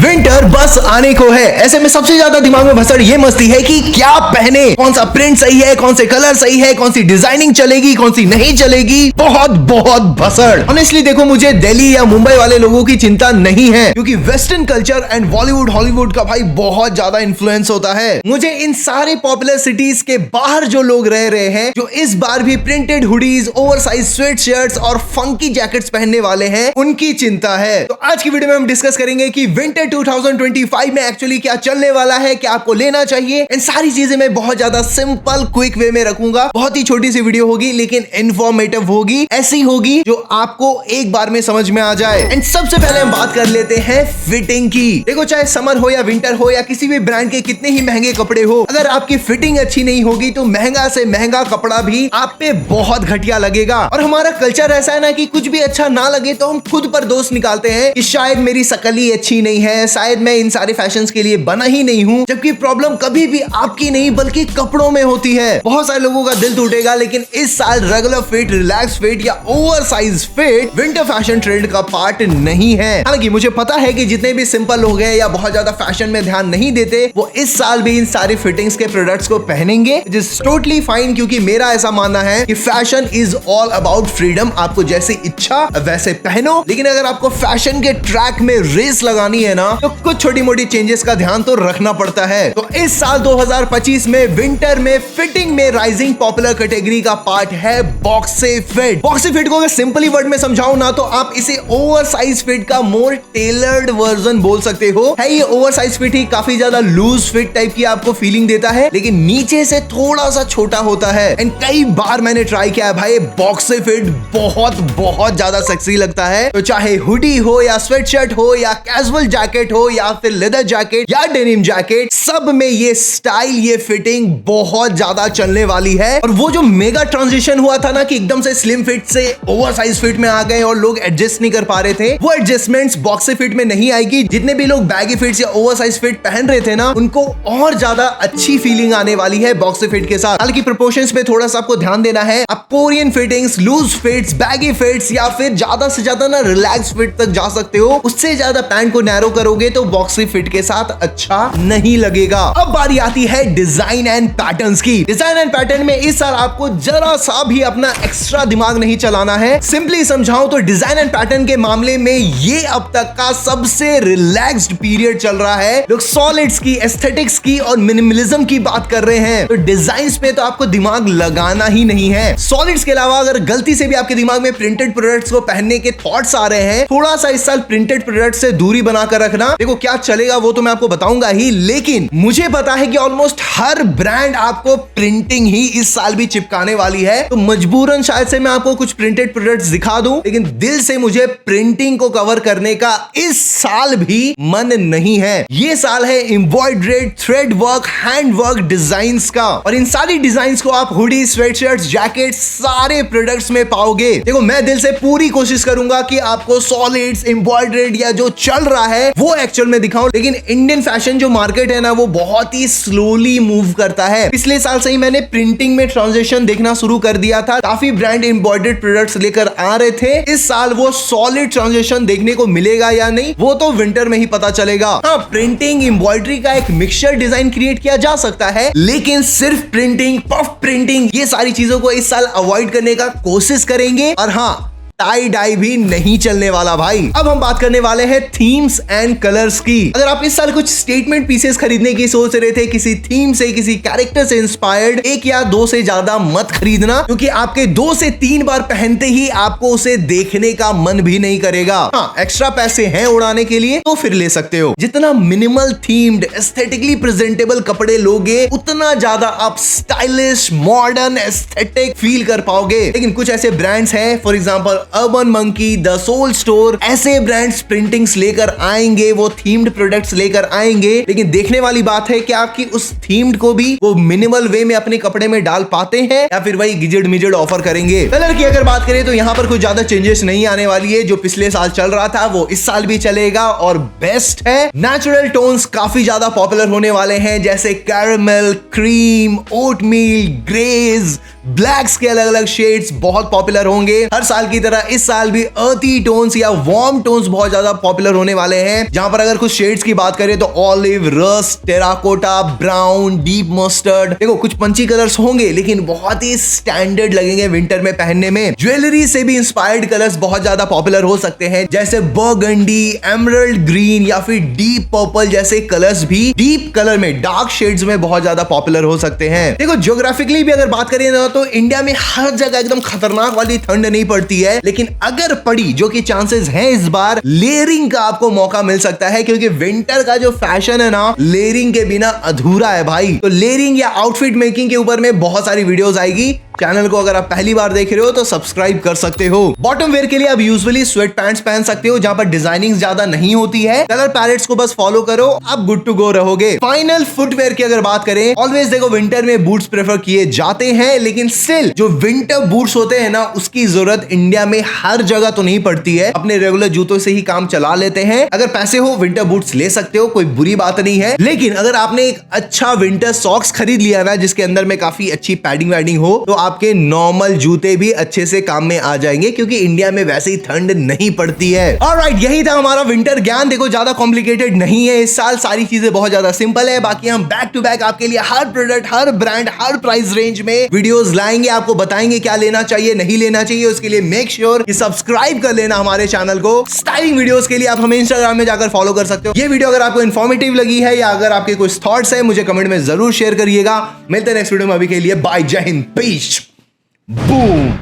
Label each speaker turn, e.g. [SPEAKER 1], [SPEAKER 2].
[SPEAKER 1] Winter बस आने को है। ऐसे में सबसे ज्यादा दिमाग में भसड़ ये मस्ती है कि क्या पहने, कौन सा प्रिंट सही है, कौन से कलर सही है, कौन सी डिजाइनिंग चलेगी, कौन सी नहीं चलेगी। बहुत बहुत भसड़। ऑनेस्टली देखो, मुझे दिल्ली या मुंबई वाले लोगों की चिंता नहीं है, क्योंकि western culture and Bollywood Hollywood का भाई बहुत ज्यादा इन्फ्लुएंस होता है। मुझे इन सारे पॉपुलर सिटीज के बाहर जो लोग रह रहे हैं, जो इस बार भी printed hoodies, oversize sweat shirts और फंकी जैकेट्स पहनने वाले हैं, उनकी चिंता है। तो आज की वीडियो में हम डिस्कस करेंगे कि विंटर 2025 में एक्चुअली क्या चलने वाला है, क्या आपको लेना चाहिए। इन सारी चीजें मैं बहुत ज्यादा सिंपल क्विक वे में रखूंगा। बहुत ही छोटी सी वीडियो होगी लेकिन इंफॉर्मेटिव होगी, ऐसी होगी जो आपको एक बार में समझ में आ जाए। एंड सबसे पहले हम बात कर लेते हैं फिटिंग की। देखो, चाहे समर हो या विंटर हो या किसी भी ब्रांड के कितने ही महंगे कपड़े हो, अगर आपकी फिटिंग अच्छी नहीं होगी तो महंगा से महंगा कपड़ा भी आप पे बहुत घटिया लगेगा। और हमारा कल्चर ऐसा है ना कि कुछ भी अच्छा ना लगे तो हम खुद पर दोष निकालते हैं कि शायद मेरी शकल ही अच्छी नहीं है, शायद मैं इन सारे फैशंस के लिए बना ही नहीं हूं। जबकि प्रॉब्लम कभी भी आपकी नहीं बल्कि कपड़ों में होती है। बहुत सारे लोगों का दिल टूटेगा, लेकिन इस साल रेगुलर फिट, रिलैक्स फिट या over size fit winter fashion trend का पार्ट नहीं है। हालांकि मुझे पता है कि जितने भी सिंपल लोग हैं या बहुत ज्यादा फैशन में ध्यान नहीं देते, वो इस साल भी इन सारे फिटिंग्स के प्रोडक्ट्स को पहनेंगे, which is totally fine, क्योंकि मेरा ऐसा मानना है कि fashion is all about freedom. आपको जैसे इच्छा वैसे पहनो, लेकिन अगर आपको फैशन के ट्रैक में रेस लगानी है ना, तो कुछ छोटी मोटी चेंजेस का ध्यान तो रखना पड़ता है। तो इस साल 2025 में विंटर में फिटिंग में राइजिंग पॉपुलर कैटेगरी का पार्ट है बॉक्सी फिट। बॉक्सी फिट को अगर सिंपली वर्ड में समझाऊं ना, तो आप इसे ओवर साइज फिट का मोर टेलर्ड वर्जन बोल सकते हो। है ये ओवर साइज फिट ही काफी ज्यादा लूज फिट टाइप की आपको फीलिंग देता है, लेकिन नीचे से थोड़ा सा छोटा होता है। एंड कई बार मैंने ट्राई किया है भाई, बॉक्सी फिट बहुत बहुत ज्यादा सेक्सी लगता है। तो चाहे हुडी हो या स्वेटशर्ट हो या कैजुअल जैकेट हो या फिर लेदर जैकेट या डेनिम जैकेट, सब में ये स्टाइल, ये फिटिंग बहुत ज्यादा चलने वाली है। और वो जो मेगा ट्रांजिशन हुआ था ना कि एकदम से स्लिम फिट से ओवर साइज फिट में आ गए और लोग एडजस्ट नहीं कर पा रहे थे, वो एडजस्टमेंट्स बॉक्सी फिट में नहीं आएगी। जितने भी लोग बैगी फिट्स या ओवर साइज फिट पहन रहे थे ना, उनको और ज्यादा अच्छी फीलिंग आने वाली है बॉक्सी फिट के साथ। हालांकि प्रोपोर्शंस पे थोड़ा सा आपको ध्यान देना है। आप Korean fittings, loose fits, baggy fits या फिर ज्यादा से ज्यादा ना रिलैक्स फिट तक जा सकते हो। उससे ज्यादा पैंट को नैरो करोगे तो बॉक्सी फिट के साथ अच्छा नहीं लगेगा। अब बारी आती है डिजाइन एंड पैटर्न्स की। डिजाइन एंड पैटर्न में इस साल आपको जरा सा भी अपना एक्स्ट्रा दिमाग नहीं चलाना है। सिंपली समझाऊं तो डिजाइन एंड पैटर्न के मामले में ये अब तक का सबसे रिलैक्स्ड पीरियड चल रहा है। लोग सॉलिड्स की, एस्थेटिक्स की और मिनिमलिज्म की बात कर रहे हैं, तो डिजाइन्स पे तो आपको दिमाग लगाना ही नहीं है। सॉलिड्स के अलावा अगर गलती से भी आपके दिमाग में प्रिंटेड प्रोडक्ट्स को पहनने के थॉट्स आ रहे हैं, थोड़ा सा इस साल प्रिंटेड प्रोडक्ट्स से दूरी बनाकर रखना। देखो, क्या चलेगा वो तो मैं आपको बताऊंगा ही, लेकिन मुझे पता है कि ऑलमोस्ट हर ब्रांड आपको प्रिंटिंग ही इस साल भी चिपकाने वाली है। तो मजबूरन शायद से मैं आपको कुछ प्रिंटेड प्रोडक्ट्स दिखा दूं, लेकिन दिल से मुझे प्रिंटिंग को कवर करने का इस साल भी मन नहीं है। ये साल है embroidered, thread work, hand work designs का। और इन सारी डिजाइन्स को आप हुडी, स्वेटशर्ट्स, जैकेट, सारे प्रोडक्ट्स में पाओगे। देखो, मैं दिल से पूरी कोशिश करूंगा कि आपको सॉलिड्स, एम्ब्रॉयडर्ड या जो चल रहा है वो एक्चुअल में दिखाऊं, लेकिन इंडियन फैशन जो मार्केट है ना, वो बहुत ही स्लोली मूव करता है। पिछले साल से ही मैंने प्रिंटिंग में ट्रांजिशन देखना शुरू कर दिया था। काफी ब्रांड एम्ब्रॉयडर्ड प्रोडक्ट्स लेकर आ रहे थे। इस साल वो सॉलिड ट्रांजिशन देखने को मिलेगा या नहीं, वो तो विंटर में ही पता चलेगा। हाँ, प्रिंटिंग, एम्ब्रॉयडरी का एक मिक्सचर डिजाइन क्रिएट किया जा सकता है, लेकिन सिर्फ प्रिंटिंग, पफ प्रिंटिंग, ये सारी चीजों को इस साल अवॉइड करने का कोशिश करेंगे। और हाँ, टाई डाई भी नहीं चलने वाला भाई। अब हम बात करने वाले हैं थीम्स एंड कलर्स की। अगर आप इस साल कुछ स्टेटमेंट पीसेस खरीदने की सोच रहे थे, किसी थीम से, किसी कैरेक्टर से इंस्पायर्ड, एक या दो से ज्यादा मत खरीदना, क्योंकि आपके 2 से 3 बार पहनते ही आपको उसे देखने का मन भी नहीं करेगा। हाँ, एक्स्ट्रा पैसे हैं उड़ाने के लिए तो फिर ले सकते हो। जितना मिनिमल थीम्ड, एस्थेटिकली प्रेजेंटेबल कपड़े लोगे, उतना ज्यादा आप स्टाइलिश, मॉडर्न, एस्थेटिक फील कर पाओगे। लेकिन कुछ ऐसे ब्रांड्स हैं, for example Urban Monkey, the Souled Store, ऐसे ब्रांड्स प्रिंटिंग्स लेकर आएंगे, वो थीम्ड प्रोडक्ट्स लेकर आएंगे, लेकिन देखने वाली बात है कि आपकी उस थीम्ड को भी वो मिनिमल वे में अपने कपड़े में डाल पाते हैं या फिर वही गिजड़ मिजड़ ऑफर करेंगे। कलर की अगर बात करें तो यहाँ पर कुछ ज्यादा चेंजेस नहीं आने वाली है। जो पिछले साल चल रहा था वो इस साल भी चलेगा और बेस्ट है। नेचुरल टोन्स काफी ज्यादा पॉपुलर होने वाले हैं, जैसे caramel, cream, oatmeal, greys, blacks के अलग अलग शेड्स बहुत पॉपुलर होंगे। हर साल की तरह इस साल भी अर्थी टोन्स या वार्म टोन्स बहुत ज्यादा पॉपुलर होने वाले हैं, जहां पर अगर कुछ शेड्स की बात करें तो olive, rust, terracotta, brown, deep mustard. देखो कुछ पंची कलर्स होंगे लेकिन बहुत ही स्टैंडर्ड लगेंगे विंटर में पहनने में। ज्वेलरी से भी इंस्पायर्ड कलर्स बहुत ज्यादा पॉपुलर हो सकते हैं, जैसे बर्गंडी, एमरल्ड ग्रीन या फिर डीप पर्पल जैसे कलर्स भी डीप कलर में, डार्क शेड्स में बहुत ज्यादा पॉपुलर हो सकते हैं। देखो ज्योग्राफिकली भी अगर बात करें ना तो इंडिया में हर जगह एकदम खतरनाक वाली ठंड नहीं पड़ती है, लेकिन अगर पड़ी, जो कि चांसेस हैं इस बार, लेयरिंग का आपको मौका मिल सकता है, क्योंकि विंटर का जो फैशन है ना लेयरिंग के बिना अधूरा है भाई। तो लेयरिंग या आउटफिट मेकिंग के ऊपर में बहुत सारी वीडियोस आएगी। चैनल को अगर आप पहली बार देख रहे हो तो सब्सक्राइब कर सकते हो। बॉटम वेयर के लिए आप यूजुअली स्वेट पैंट्स पहन सकते हो, जहां पर डिजाइनिंग ज्यादा नहीं होती है। कलर पैलेट्स को बस फॉलो करो, आप गुड टू गो रहोगे। फाइनल फुटवेयर की अगर बात करें, ऑलवेज देखो विंटर में बूट्स प्रेफर किए जाते हैं, लेकिन स्टिल जो विंटर बूट्स होते हैं ना उसकी जरूरत इंडिया में हर जगह तो नहीं पड़ती है। अपने रेगुलर जूतों से ही काम चला लेते हैं। अगर पैसे हो विंटर बूट्स ले सकते हो, कोई बुरी बात नहीं है। लेकिन अगर आपने एक अच्छा विंटर सॉक्स खरीद लिया ना जिसके अंदर में काफी अच्छी पैडिंग वैडिंग हो, तो आपके नॉर्मल जूते भी अच्छे से काम में आ जाएंगे, क्योंकि इंडिया में वैसे ही ठंड नहीं पड़ती है। ऑलराइट, यही था हमारा विंटर ज्ञान। देखो ज्यादा कॉम्प्लिकेटेड नहीं है इस साल, सारी चीजें बहुत ज्यादा सिंपल है। बाकी हम बैक टू बैक आपके लिए हर प्रोडक्ट, हर ब्रांड, हर प्राइस रेंज में वीडियोस लाएंगे, आपको बताएंगे क्या लेना चाहिए, नहीं लेना चाहिए। उसके लिए मेक श्योर कि सब्सक्राइब कर लेना हमारे चैनल को। स्टाइलिंग वीडियोस के लिए आप हमें इंस्टाग्राम में जाकर फॉलो कर सकते हो। ये वीडियो अगर आपको इन्फॉर्मेटिव लगी है या अगर आपके कुछ थॉट्स है, मुझे कमेंट में जरूर शेयर करिएगा। मिलते हैं नेक्स्ट वीडियो में, अभी के लिए बाय, जय हिंद, पीस, बूम।